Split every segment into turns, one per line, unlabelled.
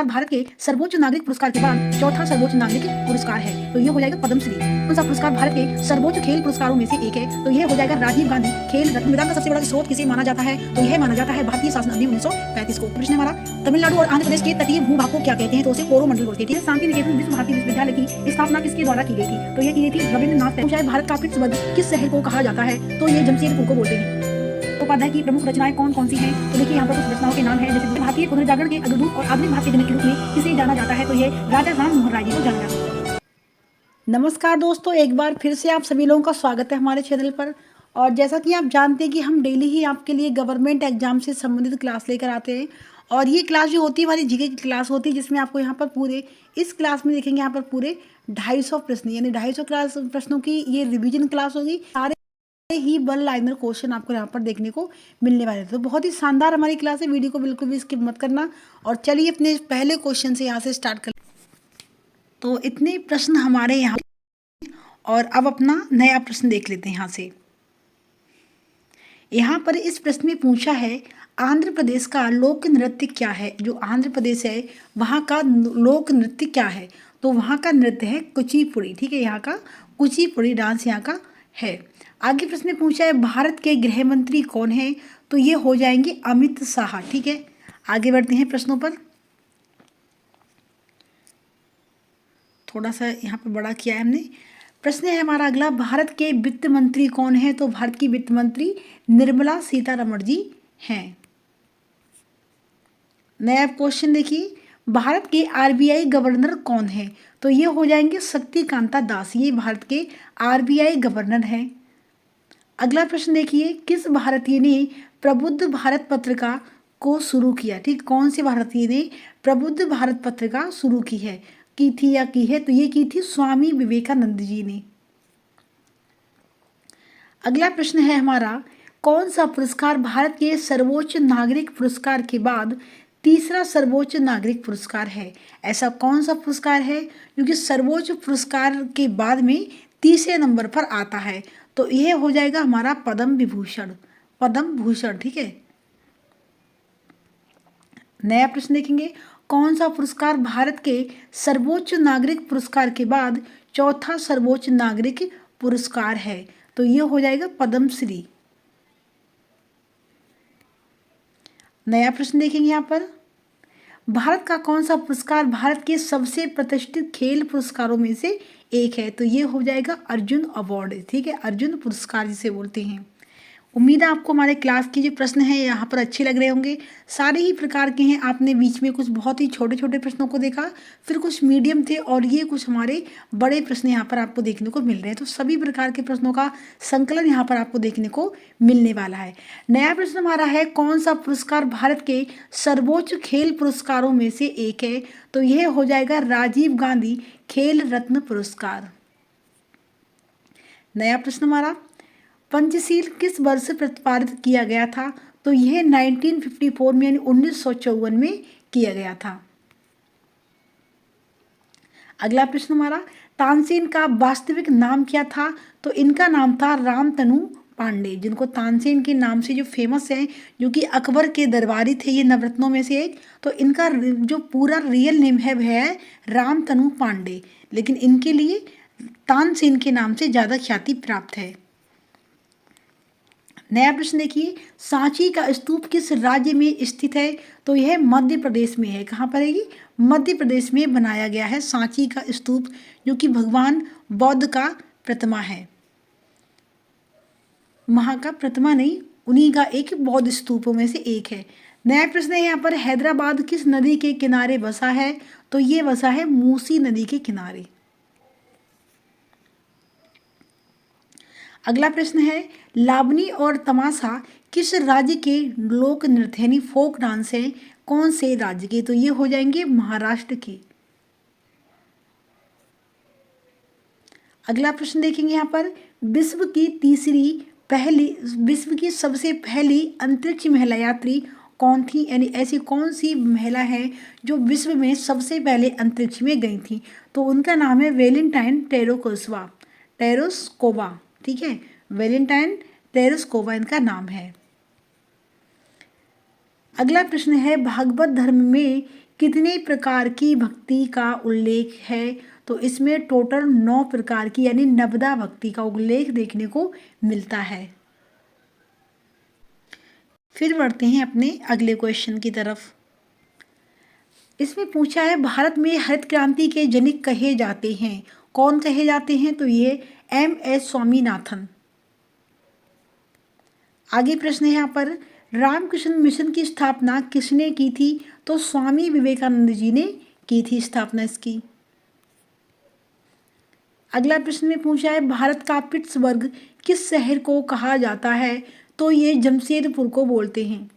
भारत के सर्वोच्च नागरिक पुरस्कार के बाद चौथा सर्वोच्च नागरिक पुरस्कार है, तो ये हो जाएगा पद्मश्री। कौन सा पुरस्कार भारत के सर्वोच्च खेल पुरस्कारों में से एक है, तो यह हो जाएगा राजीव गांधी खेल रत्न। संविधान का सबसे बड़ा स्रोत किसे माना जाता है, तो यह माना जाता है भारतीय शासन अधिनियम 1935 को। प्रश्न हमारा, तमिलनाडु और आंध्र प्रदेश के तटीय भूभाग को क्या कहते हैं, तो उसे कोरोमंडल बोलते हैं। शांति निकेतन विश्व भारती विश्वविद्यालय की स्थापना किसके द्वारा की गई थी, तो यह की गई थी रविंद्रनाथ टैगोर। भारत का पिट्सबर्ग किस शहर को कहा जाता है, तो यह जमशेदपुर को बोलते हैं। उपाध्याय की प्रमुख रचनाएं कौन कौन सी हैं, तो देखिए यहाँ पर कुछ रचनाओं के नाम हैं, जैसे भारतीय पुनर्जागरण के अग्रदूत और आधुनिक भारत के जनक के रूप में किसे जाना जाता है, तो ये राजा राम मोहन राय जी को जाना जाता है। नमस्कार दोस्तों, एक बार फिर से आप सभी लोगों का स्वागत है हमारे चैनल पर। और जैसा कि आप जानते हैं कि हम डेली ही आपके लिए गवर्नमेंट एग्जाम से संबंधित क्लास लेकर आते हैं। और ये क्लास जो होती है हमारी जीके की क्लास होती है, जिसमें आपको यहाँ पर पूरे इस क्लास में देखेंगे यहाँ पर पूरे 250 प्रश्न, यानी 250 प्रश्नों की ये रिविजन क्लास होगी। सारे ही वन लाइनर क्वेश्चन आपको यहाँ पर देखने को मिलने वाले थे। तो बहुत ही शानदार हमारी क्लास है, वीडियो को बिल्कुल भी स्किप मत करना। और चलिए अपने पहले क्वेश्चन से यहाँ से स्टार्ट कर। तो इतने प्रश्न हमारे यहाँ, और अब अपना नया प्रश्न देख लेते हैं यहाँ से। यहाँ पर इस प्रश्न में पूछा है, आंध्र प्रदेश का लोक नृत्य क्या है। जो आंध्र प्रदेश है वहाँ का लोक नृत्य क्या है, तो वहाँ का नृत्य है कुचिपुड़ी। ठीक है, यहाँ का कुचिपुड़ी डांस यहाँ का है। आगे प्रश्न में पूछा है, भारत के गृह मंत्री कौन है, तो ये हो जाएंगे अमित शाह। ठीक है, आगे बढ़ते हैं प्रश्नों पर। थोड़ा सा यहाँ पर बड़ा किया है हमने। प्रश्न है हमारा अगला, भारत के वित्त मंत्री कौन है, तो भारत की वित्त मंत्री निर्मला सीतारमण जी हैं। नया क्वेश्चन देखिए, भारत के आरबीआई गवर्नर कौन है, तो ये हो जाएंगे शक्तिकांता दास। ये भारत के आरबीआई गवर्नर हैं। अगला प्रश्न देखिए, किस भारतीय ने प्रबुद्ध भारत पत्रिका को शुरू किया। ठीक, कौन से भारतीय ने प्रबुद्ध भारत पत्रिका शुरू की है, की थी या की है, तो ये की थी स्वामी विवेकानंद जी ने। अगला प्रश्न है हमारा, कौन सा पुरस्कार भारत के सर्वोच्च नागरिक पुरस्कार के बाद तीसरा सर्वोच्च नागरिक पुरस्कार है। ऐसा कौन सा पुरस्कार है जो कि सर्वोच्च पुरस्कार के बाद में तीसरे नंबर पर आता है, तो यह हो जाएगा हमारा पद्म विभूषण, पद्म भूषण। ठीक है, नया प्रश्न देखेंगे, कौन सा पुरस्कार भारत के सर्वोच्च नागरिक पुरस्कार के बाद चौथा सर्वोच्च नागरिक पुरस्कार है, तो यह हो जाएगा पद्मश्री। नया प्रश्न देखेंगे यहाँ पर, भारत का कौन सा पुरस्कार भारत के सबसे प्रतिष्ठित खेल पुरस्कारों में से एक है, तो ये हो जाएगा अर्जुन अवार्ड। ठीक है, अर्जुन पुरस्कार जिसे बोलते हैं। उम्मीद है आपको हमारे क्लास के जो प्रश्न हैं यहाँ पर अच्छे लग रहे होंगे। सारे ही प्रकार के हैं। आपने बीच में कुछ बहुत ही छोटे छोटे प्रश्नों को देखा, फिर कुछ मीडियम थे, और ये कुछ हमारे बड़े प्रश्न यहाँ पर आपको देखने को मिल रहे हैं। तो सभी प्रकार के प्रश्नों का संकलन यहाँ पर आपको देखने को मिलने वाला है। नया प्रश्न हमारा है, कौन सा पुरस्कार भारत के सर्वोच्च खेल पुरस्कारों में से एक है, तो यह हो जाएगा राजीव गांधी खेल रत्न पुरस्कार। नया प्रश्न हमारा, पंचशील किस वर्ष प्रतिपादित किया गया था, तो यह 1954 में यानी 1954 में किया गया था। अगला प्रश्न हमारा, तानसेन का वास्तविक नाम क्या था, तो इनका नाम था रामतनु पांडे, जिनको तानसेन के नाम से जो फेमस है, जो कि अकबर के दरबारी थे, ये नवरत्नों में से एक। तो इनका जो पूरा रियल नेम है वह है रामतनु पांडे, लेकिन इनके लिए तानसेन के नाम से ज़्यादा ख्याति प्राप्त है। नया प्रश्न देखिए, सांची का स्तूप किस राज्य में स्थित है, तो यह मध्य प्रदेश में है। कहाँ पर है ये, मध्य प्रदेश में बनाया गया है सांची का स्तूप, जो कि भगवान बौद्ध का प्रतिमा है। वहाँ का प्रतिमा नहीं, उन्हीं का एक बौद्ध स्तूपों में से एक है। नया प्रश्न है यहाँ पर, हैदराबाद किस नदी के किनारे बसा है, तो ये बसा है मूसी नदी के किनारे। अगला प्रश्न है, लावनी और तमाशा किस राज्य के लोक नृत्य यानी फोक डांस है, कौन से राज्य के, तो ये हो जाएंगे महाराष्ट्र के। अगला प्रश्न देखेंगे यहाँ पर, विश्व की सबसे पहली अंतरिक्ष महिला यात्री कौन थी, यानी ऐसी कौन सी महिला है जो विश्व में सबसे पहले अंतरिक्ष में गई थी, तो उनका नाम है वेलेंटाइन टेरेस्कोवा। ठीक है, वेलेंटाइन टेरेस्कोवा इनका नाम है। अगला प्रश्न है, भागवत धर्म में कितने प्रकार की भक्ति का उल्लेख है? तो इसमें टोटल 9 प्रकार की यानी नवदा भक्ति का उल्लेख देखने को मिलता है। फिर बढ़ते हैं अपने अगले क्वेश्चन की तरफ। इसमें पूछा है भारत में हरित क्रांति के जनक कहे जाते हैं, कौन कहे जाते हैं? तो ये एम.एस. स्वामीनाथन। आगे प्रश्न है यहाँ पर, रामकृष्ण मिशन की स्थापना किसने की थी? तो स्वामी विवेकानंद जी ने की थी स्थापना इसकी। अगला प्रश्न में पूछा है भारत का पिट्सबर्ग किस शहर को कहा जाता है? तो ये जमशेदपुर को बोलते हैं।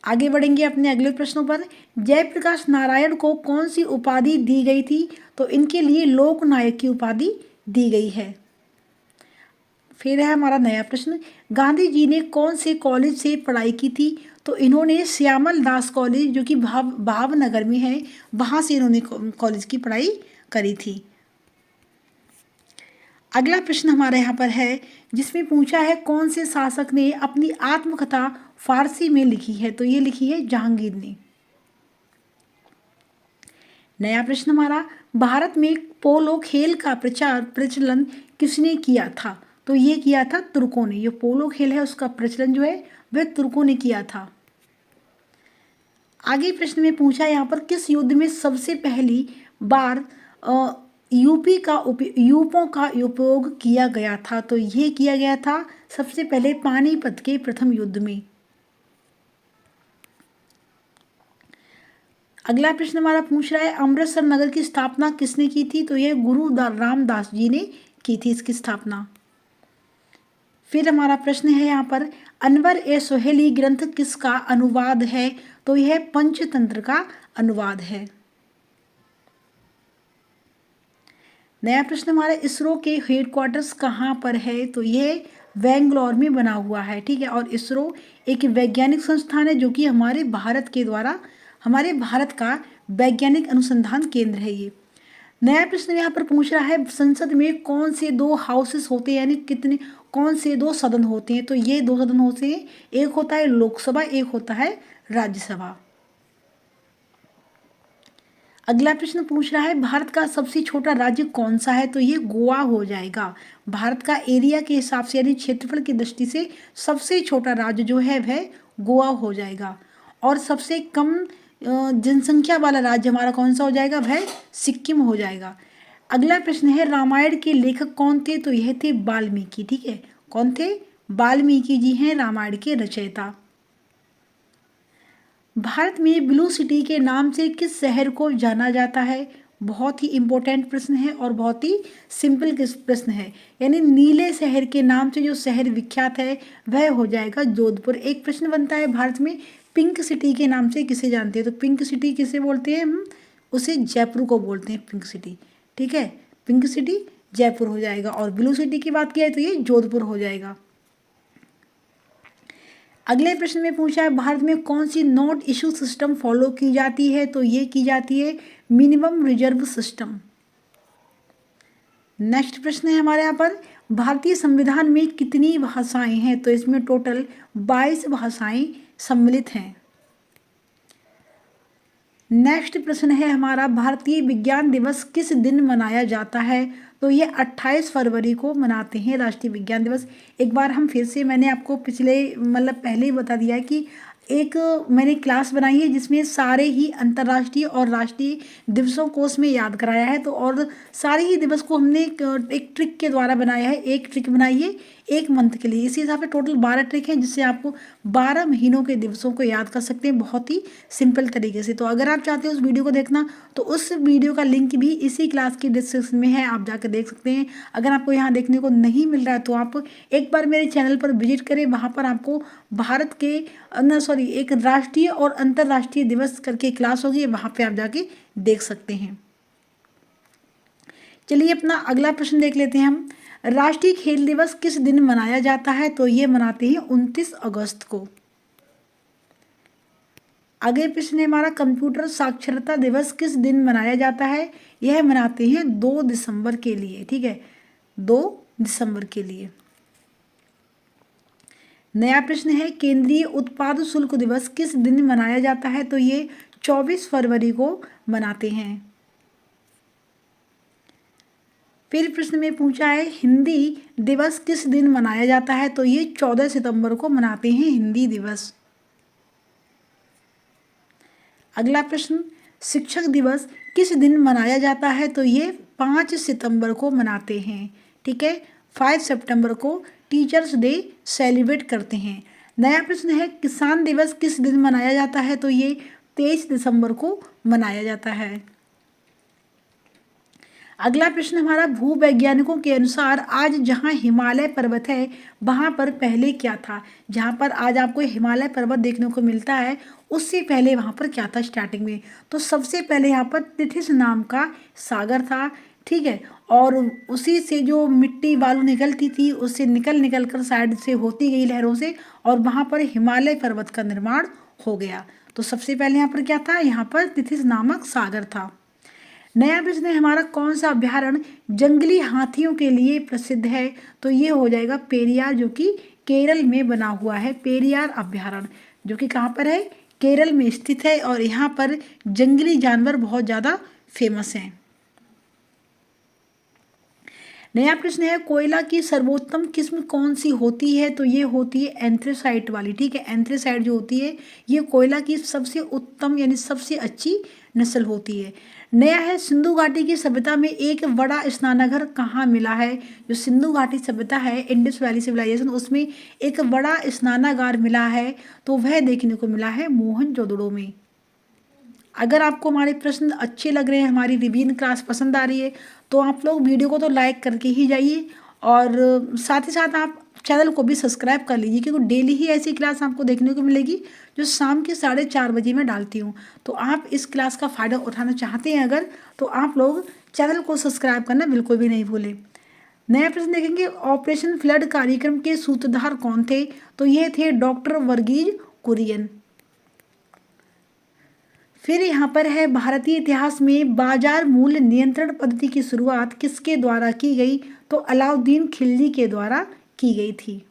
आगे बढ़ेंगे अपने अगले प्रश्नों पर। जयप्रकाश नारायण को कौन सी उपाधि दी गई थी? तो इनके लिए लोकनायक की उपाधि दी गई है। फिर है हमारा नया प्रश्न, गांधी जी ने कौन से कॉलेज से पढ़ाई की थी? तो इन्होंने श्यामल दास कॉलेज जो कि भावनगर में है, वहाँ से इन्होंने कॉलेज की पढ़ाई करी थी। अगला प्रश्न हमारे यहाँ पर है जिसमें पूछा है कौन से शासक ने अपनी आत्मकथा फारसी में लिखी है? तो ये लिखी है जहांगीर ने। नया प्रश्न हमारा, भारत में पोलो खेल का प्रचलन किसने किया था? तो ये किया था तुर्कों ने। ये पोलो खेल है उसका प्रचलन जो है वह तुर्कों ने किया था। आगे प्रश्न में पूछा यहाँ पर किस युद्ध में सबसे पहली बार यूपों का उपयोग किया गया था? तो ये किया गया था सबसे पहले पानीपत के प्रथम युद्ध में। अगला प्रश्न हमारा पूछ रहा है अमृतसर नगर की स्थापना किसने की थी? तो यह गुरु रामदास जी ने की थी इसकी स्थापना। फिर हमारा प्रश्न है यहाँ पर अनवर ए सोहेली ग्रंथ किसका अनुवाद है? तो यह पंचतंत्र का अनुवाद है। नया प्रश्न हमारा इसरो के हेडक्वार्टर्स कहाँ पर है? तो यह बेंगलोर में बना हुआ है, ठीक है। और इसरो एक वैज्ञानिक संस्थान है जो कि हमारे भारत का वैज्ञानिक अनुसंधान केंद्र है ये। नया प्रश्न यहाँ पर पूछ रहा है संसद में कौन से 2 हाउसेस होते हैं, यानी कौन से 2 सदन होते हैं? तो ये 2 सदन होते हैं, एक होता है लोकसभा, एक होता है राज्यसभा। अगला प्रश्न पूछ रहा है भारत का सबसे छोटा राज्य कौन सा है? तो ये गोवा हो जाएगा। भारत का एरिया के हिसाब से यानी क्षेत्रफल की दृष्टि से सबसे छोटा राज्य जो है वह गोवा हो जाएगा। और सबसे कम जनसंख्या वाला राज्य हमारा कौन सा हो जाएगा? वह सिक्किम हो जाएगा। अगला प्रश्न है रामायण के लेखक कौन थे? तो यह थे वाल्मीकि, ठीक है। कौन थे? वाल्मीकि जी हैं रामायण के रचयिता। भारत में ब्लू सिटी के नाम से किस शहर को जाना जाता है? बहुत ही इंपॉर्टेंट प्रश्न है और बहुत ही सिंपल प्रश्न है। यानी नीले शहर के नाम से जो शहर विख्यात है वह हो जाएगा जोधपुर। एक प्रश्न बनता है भारत में पिंक सिटी के नाम से किसे जानते हैं? तो पिंक सिटी किसे बोलते हैं हम? उसे जयपुर को बोलते हैं पिंक सिटी, ठीक है। पिंक सिटी जयपुर हो जाएगा। और ब्लू सिटी की बात किया है तो ये जोधपुर हो जाएगा। अगले प्रश्न में पूछा है भारत में कौन सी नोट इशू सिस्टम फॉलो की जाती है? तो ये की जाती है मिनिमम रिजर्व सिस्टम। नेक्स्ट प्रश्न है हमारे यहाँ पर भारतीय संविधान में कितनी भाषाएं हैं? तो इसमें टोटल 22 भाषाएं सम्मिलित हैं। नेक्स्ट प्रश्न है हमारा भारतीय विज्ञान दिवस किस दिन मनाया जाता है? तो ये 28 फरवरी को मनाते हैं राष्ट्रीय विज्ञान दिवस। एक बार हम फिर से, मैंने आपको पहले ही बता दिया है कि एक मैंने क्लास बनाई है जिसमें सारे ही अंतर्राष्ट्रीय और राष्ट्रीय दिवसों को उसमें याद कराया है। तो और सारे ही दिवस को हमने एक ट्रिक के द्वारा बनाया है। एक ट्रिक बनाई है एक मंथ के लिए। इसी हिसाब से टोटल 12 ट्रिक हैं जिससे आपको 12 महीनों के दिवसों को याद कर सकते हैं बहुत ही सिंपल तरीके से। तो अगर आप चाहते हो उस वीडियो को देखना तो उस वीडियो का लिंक भी इसी क्लास की डिस्क्रिप्शन में है, आप जाकर देख सकते हैं। अगर आपको यहाँ देखने को नहीं मिल रहा है तो आप एक बार मेरे चैनल पर विजिट करें, वहाँ पर आपको भारत के एक राष्ट्रीय और अंतर्राष्ट्रीय दिवस करके क्लास होगी, वहाँ पे आप जाके देख सकते हैं। चलिए अपना अगला प्रश्न देख लेते हैं हम। राष्ट्रीय खेल दिवस किस दिन मनाया जाता है? तो ये मनाते हैं 29 अगस्त को। अगले प्रश्न है हमारा कंप्यूटर साक्षरता दिवस किस दिन मनाया जाता है? यह मनाते हैं 2 दिसंबर के लिए, ठीक है, 2 दिसंबर के लिए। नया प्रश्न है, केंद्रीय उत्पाद शुल्क दिवस किस दिन मनाया जाता है? तो ये 24 फरवरी को मनाते हैं। फिर प्रश्न में पूछा है, हिंदी दिवस किस दिन मनाया जाता है? तो ये 14 सितंबर को मनाते हैं हिंदी दिवस। अगला प्रश्न, शिक्षक दिवस किस दिन मनाया जाता है? तो ये 5 सितंबर को मनाते हैं। ठीक है, 5 सितंबर को टीचर्स डे सेलिब्रेट करते हैं। नया प्रश्न है, किसान दिवस किस दिन मनाया जाता है? तो ये 23 दिसंबर को मनाया जाता है। अगला प्रश्न हमारा, भूवैज्ञानिकों के अनुसार आज जहाँ हिमालय पर्वत है वहाँ पर पहले क्या था? जहाँ पर आज आपको हिमालय पर्वत देखने को मिलता है उससे पहले वहाँ पर क्या था स्टार्टिंग में? तो सबसे पहले यहाँ पर तिथिस नाम का सागर था। ठीक है, और उसी से जो मिट्टी बालू निकलती थी उससे निकल कर साइड से होती गई लहरों से, और वहाँ पर हिमालय पर्वत का निर्माण हो गया। तो सबसे पहले यहाँ पर क्या था? यहाँ पर तिथिस नामक सागर था। नया प्रश्न है हमारा, कौन सा अभ्यारण्य जंगली हाथियों के लिए प्रसिद्ध है? तो ये हो जाएगा पेरियार, जो कि केरल में बना हुआ है। पेरियार अभ्यारण्य जो कि कहाँ पर है? केरल में स्थित है, और यहाँ पर जंगली जानवर बहुत ज़्यादा फेमस हैं। नया प्रश्न है, कोयला की सर्वोत्तम किस्म कौन सी होती है? तो ये होती है एंथ्रेसाइट वाली। ठीक है, एंथ्रेसाइट जो होती है ये कोयला की सबसे उत्तम यानी सबसे अच्छी नस्ल होती है। नया है, सिंधु घाटी की सभ्यता में एक बड़ा स्नानागार कहाँ मिला है? जो सिंधु घाटी सभ्यता है, इंडस वैली सिविलाइजेशन, उसमें एक बड़ा स्नानागार मिला है, तो वह देखने को मिला है मोहनजोदड़ो में। अगर आपको हमारे प्रश्न अच्छे लग रहे हैं, हमारी रिवीजन क्लास पसंद आ रही है, तो आप लोग वीडियो को तो लाइक करके ही जाइए, और साथ ही साथ आप चैनल को भी सब्सक्राइब कर लीजिए, क्योंकि डेली ही ऐसी क्लास आपको देखने को मिलेगी जो शाम के 4:30 बजे मैं डालती हूँ। तो आप इस क्लास का फ़ायदा उठाना चाहते हैं अगर, तो आप लोग चैनल को सब्सक्राइब करना बिल्कुल भी नहीं भूलें। नया प्रश्न देखेंगे, ऑपरेशन फ्लड कार्यक्रम के सूत्रधार कौन थे? तो ये थे डॉक्टर वर्गीज कुरियन। फिर यहाँ पर है, भारतीय इतिहास में बाजार मूल्य नियंत्रण पद्धति की शुरुआत किसके द्वारा की गई? तो अलाउद्दीन खिलजी के द्वारा की गई थी।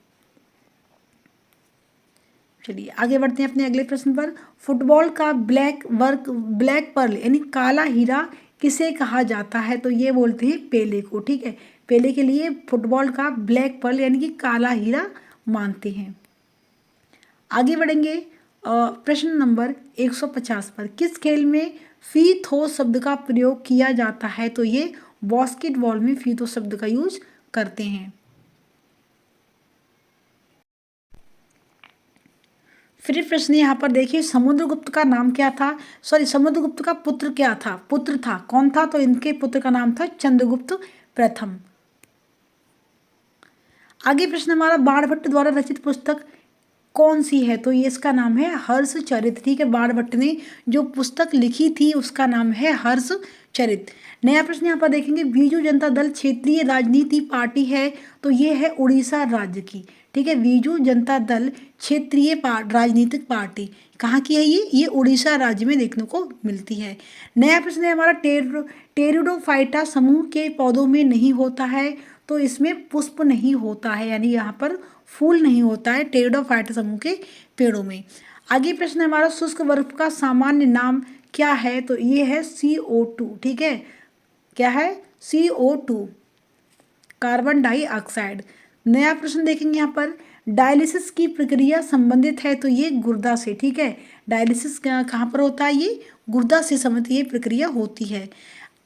चलिए आगे बढ़ते हैं अपने अगले प्रश्न पर। फुटबॉल का ब्लैक पर्ल यानी काला हीरा किसे कहा जाता है? तो ये बोलते हैं पेले को। ठीक है, पेले के लिए फुटबॉल का ब्लैक पर्ल यानी कि काला हीरा मानते हैं। आगे बढ़ेंगे प्रश्न नंबर 150 पर, किस खेल में फी थो शब्द का प्रयोग किया जाता है? तो ये बास्केटबॉल में फी थो शब्द का यूज करते हैं। फिर प्रश्न यहाँ पर देखिए, समुद्रगुप्त का नाम क्या था? समुद्रगुप्त का पुत्र क्या था? पुत्र था, कौन था? तो इनके पुत्र का नाम था चंद्रगुप्त प्रथम। आगे प्रश्न हमारा, बाणभट्ट द्वारा रचित पुस्तक कौन सी है? तो ये इसका नाम है हर्षचरित। ठीक है, बाणभट्ट ने जो पुस्तक लिखी थी उसका नाम है हर्षचरित। नया प्रश्न यहाँ पर देखेंगे, बीजू जनता दल क्षेत्रीय राजनीति पार्टी है? तो ये है उड़ीसा राज्य की। ठीक है, बीजू जनता दल क्षेत्रीय राजनीतिक पार्टी कहाँ की है? ये उड़ीसा राज्य में देखने को मिलती है। नया प्रश्न है हमारा, टेरिडोफाइटा समूह के पौधों में नहीं होता है? तो इसमें पुष्प नहीं होता है, यानी यहाँ पर फूल नहीं होता है टेरिडोफाइटा समूह के पेड़ों में। आगे प्रश्न है हमारा, शुष्क बर्फ का सामान्य नाम क्या है? तो ये है CO2। ठीक है, क्या है? CO2, carbon dioxide. नया प्रश्न देखेंगे यहाँ पर, डायलिसिस की प्रक्रिया संबंधित है? तो ये गुर्दा से। ठीक है, डायलिसिस कहाँ पर होता है? ये गुर्दा से संबंधित ये प्रक्रिया होती है।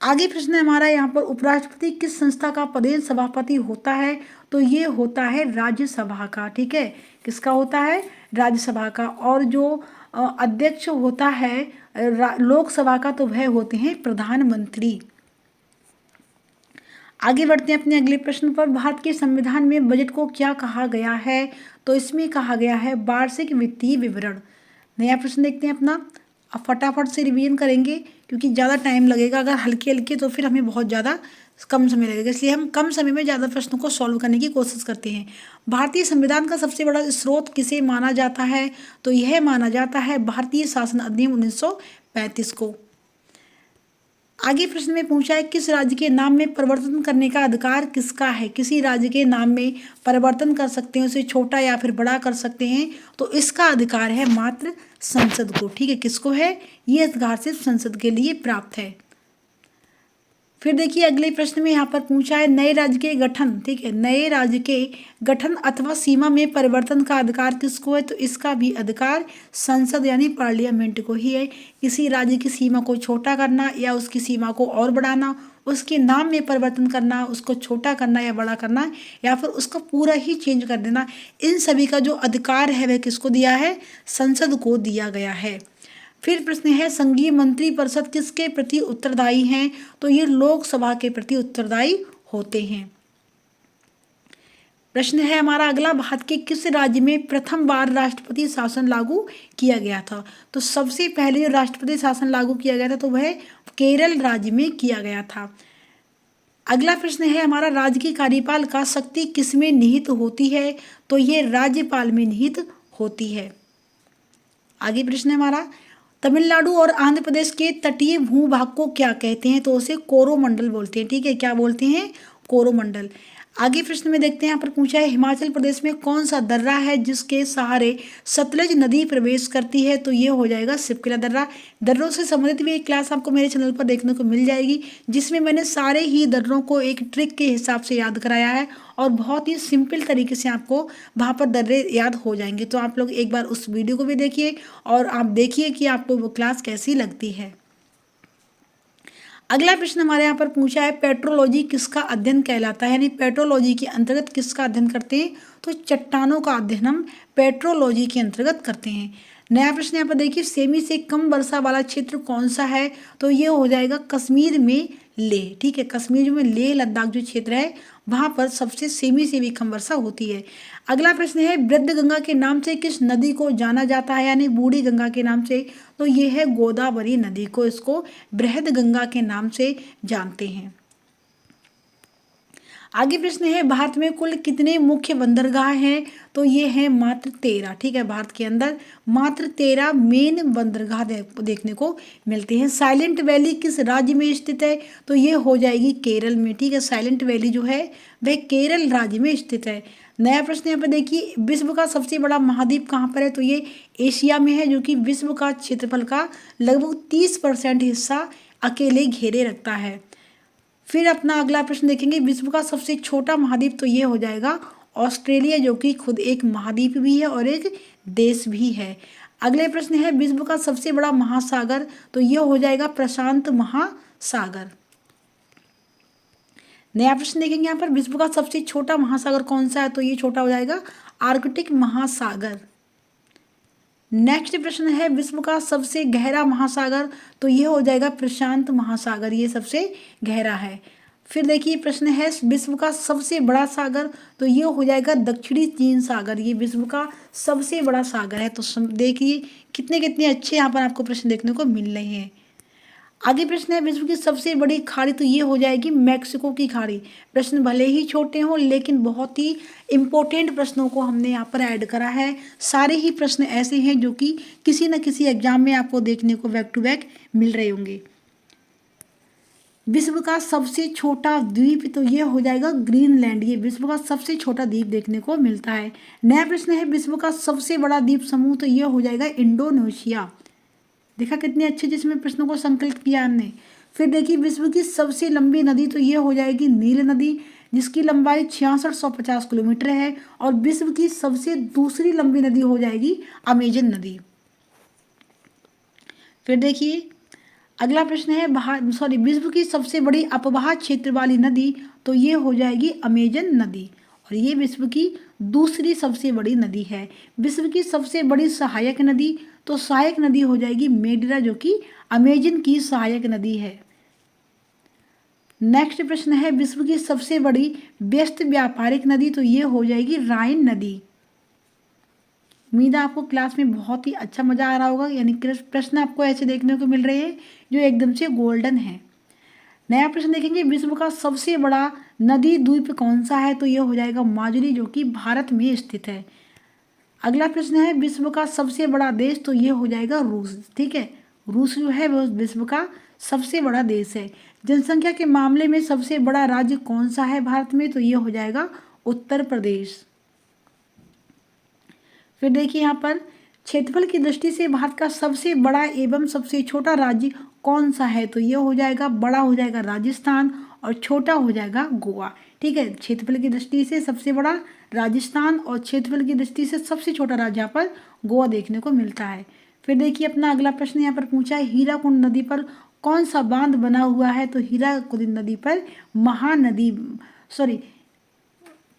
आगे प्रश्न है हमारा यहाँ पर, उपराष्ट्रपति किस संस्था का प्रदेश सभापति होता है? तो ये होता है राज्यसभा का। ठीक है, किसका होता है? राज्यसभा का। और जो अध्यक्ष होता है लोकसभा का, तो वह होते हैं प्रधानमंत्री। आगे बढ़ते हैं अपने अगले प्रश्न पर, भारत के संविधान में बजट को क्या कहा गया है? तो इसमें कहा गया है वार्षिक वित्तीय विवरण। नया प्रश्न देखते हैं अपना, अब फटाफट से रिवीजन करेंगे क्योंकि ज़्यादा टाइम लगेगा। अगर हल्के हल्के तो फिर हमें बहुत ज़्यादा कम समय लगेगा, इसलिए हम कम समय में ज़्यादा प्रश्नों को सॉल्व करने की कोशिश करते हैं। भारतीय संविधान का सबसे बड़ा स्रोत किसे माना जाता है? तो यह माना जाता है भारतीय शासन अधिनियम 1935 को। आगे प्रश्न में पूछा है किस राज्य के नाम में परिवर्तन करने का अधिकार किसका है। किसी राज्य के नाम में परिवर्तन कर सकते हैं, उसे छोटा या फिर बड़ा कर सकते हैं, तो इसका अधिकार है मात्र संसद को। ठीक है, किसको है ये अधिकार सिर्फ संसद के लिए प्राप्त है। फिर देखिए अगले प्रश्न में यहाँ पर पूछा है नए राज्य के गठन। ठीक है, नए राज्य के गठन अथवा सीमा में परिवर्तन का अधिकार किसको है, तो इसका भी अधिकार संसद यानी पार्लियामेंट को ही है। किसी राज्य की सीमा को छोटा करना या उसकी सीमा को और बढ़ाना, उसके नाम में परिवर्तन करना, उसको छोटा करना या बड़ा करना, या फिर उसका पूरा ही चेंज कर देना, इन सभी का जो अधिकार है वह किसको दिया है, संसद को दिया गया है। फिर प्रश्न है संघीय मंत्री परिषद किसके प्रति उत्तरदायी हैं, तो ये लोकसभा के प्रति उत्तरदायी होते हैं। प्रश्न है हमारा अगला, भारत के किस राज्य में प्रथम बार राष्ट्रपति शासन लागू किया गया था। तो सबसे पहले जो राष्ट्रपति शासन लागू किया गया था तो वह केरल राज्य में किया गया था। अगला प्रश्न है हमारा, राज्य की कार्यपाल का शक्ति किसमें निहित होती है, तो यह राज्यपाल में निहित होती है। आगे प्रश्न है हमारा, तमिलनाडु और आंध्र प्रदेश के तटीय भूभाग को क्या कहते हैं, तो उसे कोरोमंडल बोलते हैं। ठीक है, क्या बोलते हैं, कोरोमंडल। आगे प्रश्न में देखते हैं, यहाँ पर पूछा है हिमाचल प्रदेश में कौन सा दर्रा है जिसके सहारे सतलज नदी प्रवेश करती है, तो ये हो जाएगा सिपकिला दर्रा। दर्रों से संबंधित भी एक क्लास आपको मेरे चैनल पर देखने को मिल जाएगी, जिसमें मैंने सारे ही दर्रों को एक ट्रिक के हिसाब से याद कराया है और बहुत ही सिंपल तरीके से आपको वहाँ पर दर्रे याद हो जाएंगे। तो आप लोग एक बार उस वीडियो को भी देखिए और आप देखिए कि आपको वो क्लास कैसी लगती है। अगला प्रश्न हमारे यहाँ पर पूछा है पेट्रोलॉजी किसका अध्ययन कहलाता है, यानी पेट्रोलॉजी के अंतर्गत किसका अध्ययन करते हैं, तो चट्टानों का अध्ययन हम पेट्रोलॉजी के अंतर्गत करते हैं। नया प्रश्न यहाँ पर देखिए, सेमी से कम वर्षा वाला क्षेत्र कौन सा है, तो ये हो जाएगा कश्मीर में लेह। ठीक है, कश्मीर में लेह लद्दाख जो क्षेत्र है वहाँ पर सबसे सेमी से भी कम वर्षा होती है। अगला प्रश्न है वृद्ध गंगा के नाम से किस नदी को जाना जाता है, यानी बूढ़ी गंगा के नाम से, तो ये है गोदावरी नदी को, इसको बृहद गंगा के नाम से जानते हैं। आगे प्रश्न है भारत में कुल कितने मुख्य बंदरगाह हैं, तो ये है मात्र 13। ठीक है, भारत के अंदर मात्र 13 मेन बंदरगाह देखने को मिलते हैं। साइलेंट वैली किस राज्य में स्थित है, तो ये हो जाएगी केरल में। ठीक है, साइलेंट वैली जो है वह केरल राज्य में स्थित है। नया प्रश्न यहाँ पर देखिए, विश्व का सबसे बड़ा महाद्वीप कहाँ पर है, तो ये एशिया में है, जो कि विश्व का क्षेत्रफल का लगभग 30% हिस्सा अकेले घेरे रखता है। फिर अपना अगला प्रश्न देखेंगे, विश्व का सबसे छोटा महाद्वीप, तो ये हो जाएगा ऑस्ट्रेलिया, जो कि खुद एक महाद्वीप भी है और एक देश भी है। अगले प्रश्न है विश्व का सबसे बड़ा महासागर, तो ये हो जाएगा प्रशांत महासागर। नया प्रश्न देखेंगे यहाँ पर, विश्व का सबसे छोटा महासागर कौन सा है, तो ये छोटा हो जाएगा आर्कटिक महासागर। नेक्स्ट प्रश्न है विश्व का सबसे गहरा महासागर, तो ये हो जाएगा प्रशांत महासागर, ये सबसे गहरा है। फिर देखिए प्रश्न है विश्व का सबसे बड़ा सागर, तो ये हो जाएगा दक्षिणी चीन सागर, ये विश्व का सबसे बड़ा सागर है। तो देखिए कितने कितने अच्छे यहाँ पर आपको प्रश्न देखने को मिल रहे हैं। आगे प्रश्न है विश्व की सबसे बड़ी खाड़ी, तो ये हो जाएगी मैक्सिको की खाड़ी। प्रश्न भले ही छोटे हों लेकिन बहुत ही इंपॉर्टेंट प्रश्नों को हमने यहाँ पर ऐड करा है। सारे ही प्रश्न ऐसे हैं जो कि किसी न किसी एग्जाम में आपको देखने को बैक टू बैक मिल रहे होंगे। विश्व का सबसे छोटा द्वीप, तो ये हो जाएगा ग्रीनलैंड, ये विश्व का सबसे छोटा द्वीप देखने को मिलता है। नया प्रश्न है विश्व का सबसे बड़ा द्वीप समूह, तो ये हो जाएगा इंडोनेशिया। देखा कितने अच्छे जिसमें प्रश्नों को संकलित किया हमने। फिर देखिए विश्व की सबसे लंबी नदी, तो ये हो जाएगी नील नदी, जिसकी लंबाई 6650 किलोमीटर है। और विश्व की सबसे दूसरी लंबी नदी हो जाएगी अमेजन नदी। फिर देखिए अगला प्रश्न है विश्व की सबसे बड़ी अपवाह क्षेत्र वाली नदी, तो ये हो जाएगी अमेजन नदी, और ये विश्व की दूसरी सबसे बड़ी नदी है। विश्व की सबसे बड़ी सहायक नदी, तो सहायक नदी हो जाएगी मेडिरा, जो कि अमेजन की सहायक नदी है। नेक्स्ट प्रश्न है विश्व की सबसे बड़ी व्यस्त व्यापारिक नदी, तो ये हो जाएगी राइन नदी। उम्मीद है आपको क्लास में बहुत ही अच्छा मजा आ रहा होगा, यानी प्रश्न आपको ऐसे देखने को मिल रहे हैं जो एकदम से गोल्डन है। नया प्रश्न देखेंगे विश्व का सबसे बड़ा नदी द्वीप कौन सा है, तो ये हो जाएगा माजुली, जो कि भारत में स्थित है। अगला प्रश्न है विश्व का सबसे बड़ा देश, तो ये हो जाएगा रूस। ठीक है, रूस जो है वो विश्व का सबसे बड़ा देश है। जनसंख्या के मामले में सबसे बड़ा राज्य कौन सा है भारत में, तो ये हो जाएगा उत्तर प्रदेश। फिर देखिए यहाँ पर क्षेत्रफल की दृष्टि से भारत का सबसे बड़ा एवं सबसे छोटा राज्य कौन सा है, तो ये हो जाएगा, बड़ा हो जाएगा राजस्थान और छोटा हो जाएगा गोवा। ठीक है, क्षेत्रफल की दृष्टि से सबसे बड़ा राजस्थान और क्षेत्रफल की दृष्टि से सबसे छोटा राज्य यहाँ पर गोवा देखने को मिलता है। फिर देखिए अपना अगला प्रश्न यहाँ पर पूछा है, हीराकुंड नदी पर कौन सा बांध बना हुआ है, तो हीराकुंड नदी पर महानदी, सॉरी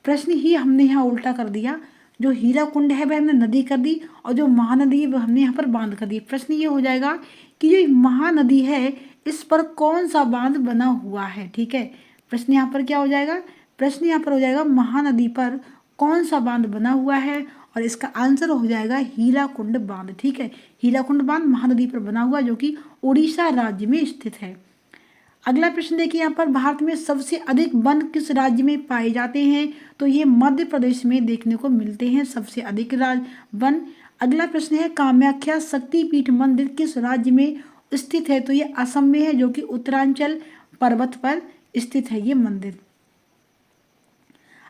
प्रश्न ही हमने यहाँ उल्टा कर दिया, जो हीराकुंड है वह हमने नदी कर दी और जो महानदी है वह हमने यहाँ पर बांध कर दी। प्रश्न ये हो जाएगा कि जो महानदी है इस पर कौन सा बांध बना हुआ है। ठीक है, प्रश्न यहाँ पर क्या हो जाएगा, प्रश्न यहाँ पर हो जाएगा महानदी पर कौन सा बांध बना हुआ है, और इसका आंसर हो जाएगा हीराकुंड बांध। ठीक है, हीराकुंड बांध महानदी पर बना हुआ जो कि उड़ीसा राज्य में स्थित है। अगला प्रश्न देखिए यहाँ पर, भारत में सबसे अधिक वन किस राज्य में पाए जाते हैं, तो ये मध्य प्रदेश में देखने को मिलते हैं सबसे अधिक वन। अगला प्रश्न है, कामाख्या शक्तिपीठ मंदिर किस राज्य में स्थित है, तो ये असम में है जो कि उत्तरांचल पर्वत पर स्थित है ये मंदिर।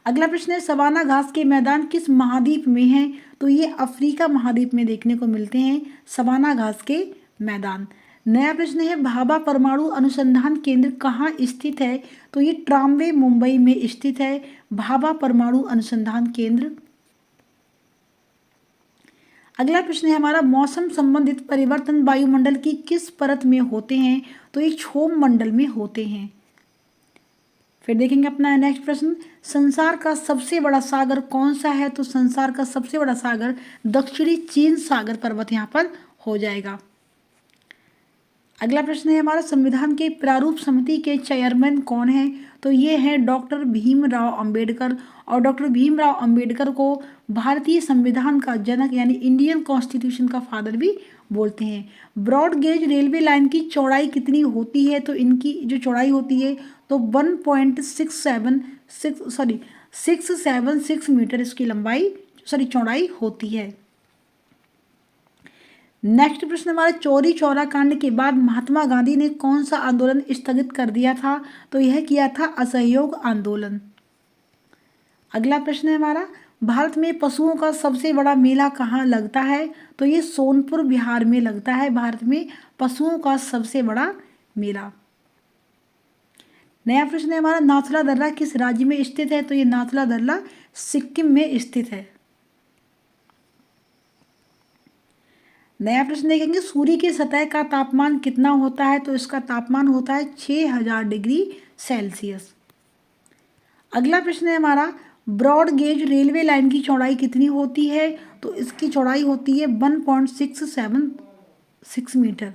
अगला प्रश्न है, सवाना घास के मैदान किस महाद्वीप में हैं, तो ये अफ्रीका महाद्वीप में देखने को मिलते हैं सवाना घास के मैदान। नया प्रश्न है, भाभा परमाणु अनुसंधान केंद्र कहाँ स्थित है, तो ये ट्राम्बे मुंबई में स्थित है भाभा परमाणु अनुसंधान केंद्र। अगला प्रश्न है हमारा, मौसम संबंधित परिवर्तन वायुमंडल की किस परत में होते हैं, तो ये क्षोभ मंडल में होते हैं। फिर देखेंगे अपना नेक्स्ट प्रश्न, संसार का सबसे बड़ा सागर कौन सा है, तो संसार का सबसे बड़ा सागर दक्षिणी चीन सागर पर्वत यहाँ पर हो जाएगा। अगला प्रश्न है हमारा, संविधान के प्रारूप समिति के चेयरमैन कौन है, तो ये है डॉक्टर भीमराव अंबेडकर, और डॉक्टर भीमराव अंबेडकर को भारतीय संविधान का जनक यानी इंडियन कॉन्स्टिट्यूशन का फादर भी बोलते हैं। ब्रॉड गेज रेलवे लाइन की चौड़ाई कितनी होती है, तो इनकी जो चौड़ाई होती है तो 676 मीटर इसकी चौड़ाई होती है। नेक्स्ट प्रश्न हमारा, चौरी चौरा कांड के बाद महात्मा गांधी ने कौन सा आंदोलन स्थगित कर दिया था, तो यह किया था असहयोग आंदोलन। अगला प्रश्न है हमारा, भारत में पशुओं का सबसे बड़ा मेला कहाँ लगता है, तो ये सोनपुर बिहार में लगता है भारत में पशुओं का सबसे बड़ा मेला। नया प्रश्न है हमारा, नाथुला दर्रा किस राज्य में स्थित है, तो ये नाथुला दर्रा सिक्किम में स्थित है। नया प्रश्न देखेंगे, सूर्य की सतह का तापमान कितना होता है, तो इसका तापमान होता है 6000 डिग्री सेल्सियस। अगला प्रश्न है हमारा, ब्रॉड गेज रेलवे लाइन की चौड़ाई कितनी होती है, तो इसकी चौड़ाई होती है 1.676 मीटर।